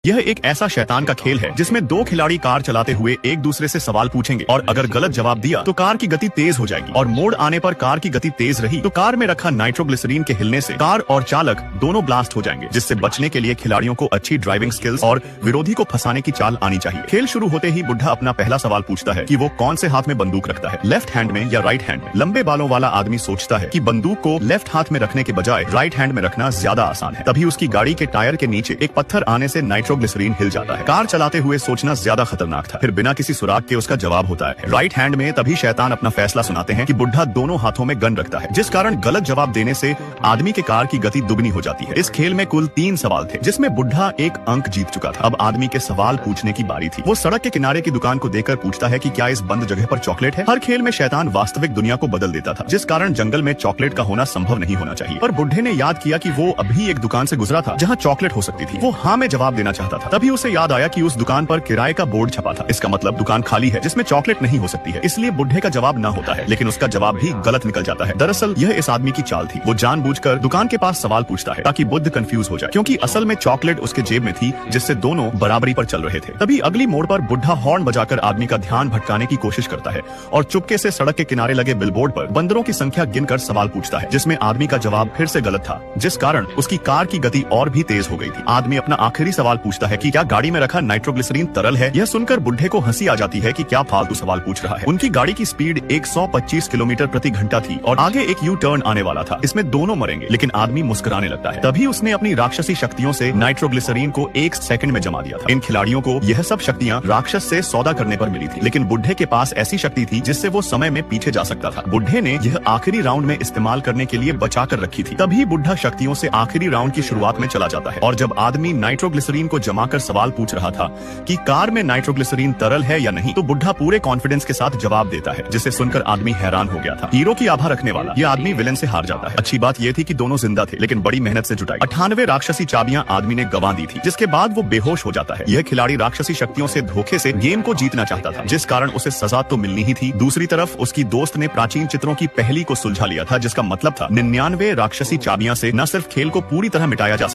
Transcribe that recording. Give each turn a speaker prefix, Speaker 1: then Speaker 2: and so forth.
Speaker 1: यह एक ऐसा शैतान का खेल है जिसमें दो खिलाड़ी कार चलाते हुए एक दूसरे से सवाल पूछेंगे और अगर गलत जवाब दिया तो कार की गति तेज हो जाएगी और मोड़ आने पर कार की गति तेज रही तो कार में रखा नाइट्रोग्लिसरीन के हिलने से कार और चालक दोनों ब्लास्ट हो जाएंगे, जिससे बचने के लिए खिलाड़ियों को अच्छी ड्राइविंग स्किल्स और विरोधी को फंसाने की चाल आनी चाहिए। खेल शुरू होते ही बुढ़ा अपना पहला सवाल पूछता है कि वो कौन से हाथ में बंदूक रखता है, लेफ्ट हैंड में या राइट हैंड में। लंबे बालों वाला आदमी सोचता है कि बंदूक को लेफ्ट हाथ में रखने के बजाय राइट हैंड में रखना ज्यादा आसान है। तभी उसकी गाड़ी के टायर के नीचे एक पत्थर आने से नाइट्रोग्लिसरीन हिल जाता है। कार चलाते हुए सोचना ज्यादा खतरनाक था। फिर बिना किसी सुराग के उसका जवाब होता है राइट हैंड में। तभी शैतान अपना फैसला सुनाते हैं कि बुढ़ा दोनों हाथों में गन रखता है, जिस कारण गलत जवाब देने से आदमी के कार की गति दुगनी हो जाती है। इस खेल में कुल 3 सवाल थे, जिसमें बुढ़ा एक अंक जीत चुका था। अब आदमी के सवाल पूछने की बारी थी। वो सड़क के किनारे की दुकान को देखकर पूछता है कि क्या इस बंद जगह पर चॉकलेट है। हर खेल में शैतान वास्तविक दुनिया को बदल देता था, जिस कारण जंगल में चॉकलेट का होना संभव नहीं होना चाहिए। पर बुढ़े ने याद किया कि वो अभी एक दुकान से गुजरा था जहाँ चॉकलेट हो सकती थी। वो हाँ में जवाब देना चाहता था। तभी उसे याद आया कि उस दुकान पर किराए का बोर्ड छपा था। इसका मतलब दुकान खाली है जिसमें चॉकलेट नहीं हो सकती है। इसलिए बुढ़े का जवाब ना होता है, लेकिन उसका जवाब भी गलत निकल जाता है। दरअसल यह इस आदमी की चाल थी। वो जानबूझकर दुकान के पास सवाल पूछता है ताकि बुद्ध कंफ्यूज हो जाए, क्योंकि असल में चॉकलेट उसके जेब में थी, जिससे दोनों बराबरी पर चल रहे थे। तभी अगली मोड़ पर बुढ़ा हॉर्न बजाकर आदमी का ध्यान भटकाने की कोशिश करता है और चुपके से सड़क के किनारे लगे बिलबोर्ड पर बंदरों की संख्या गिनकर सवाल पूछता है, जिसमें आदमी का जवाब फिर से गलत था, जिस कारण उसकी कार की गति और भी तेज हो गई थी। आदमी अपना आखिरी सवाल पूछता है कि क्या गाड़ी में रखा नाइट्रोग्लिसरीन तरल है। यह सुनकर बुढ़े को हंसी आ जाती है कि क्या फालतू सवाल पूछ रहा है। उनकी गाड़ी की स्पीड 125 किलोमीटर प्रति घंटा थी और आगे एक यू टर्न आने वाला था। इसमें दोनों मरेंगे, लेकिन आदमी मुस्कुराने लगता है। तभी उसने अपनी राक्षसी शक्तियों से नाइट्रोग्लिसरीन को 1 सेकंड में जमा दिया था। इन खिलाड़ियों को यह सब शक्तियां राक्षस से सौदा करने पर मिली थी, लेकिन बुढ़े के पास ऐसी शक्ति थी जिससे वो समय में पीछे जा सकता था। बुढ़े ने यह आखिरी राउंड में इस्तेमाल करने के लिए बचा कर रखी थी। तभी बुढ़ा शक्तियों से आखिरी राउंड की शुरुआत में चला जाता है और जब आदमी नाइट्रोग्लिसरीन को जमा कर सवाल पूछ रहा था कि कार में नाइट्रोग्लिसरीन तरल है या नहीं, तो बुढ़ा पूरे कॉन्फिडेंस के साथ जवाब देता है, जिसे सुनकर आदमी हैरान हो गया था। हीरो की आभा रखने वाला यह आदमी विलेन से हार जाता है। अच्छी बात यह थी कि दोनों जिंदा थे, लेकिन बड़ी मेहनत से जुटाई 98 राक्षसी चाबियां आदमी ने गंवा दी थी, जिसके बाद वो बेहोश हो जाता है। यह खिलाड़ी राक्षसी शक्तियों से धोखे से गेम को जीतना चाहता था, जिस कारण उसे सजा तो मिलनी ही थी। दूसरी तरफ उसकी दोस्त ने प्राचीन चित्रों की पहली को सुलझा लिया था, जिसका मतलब था 99 राक्षसी चाबियां से न सिर्फ खेल को पूरी तरह मिटाया जा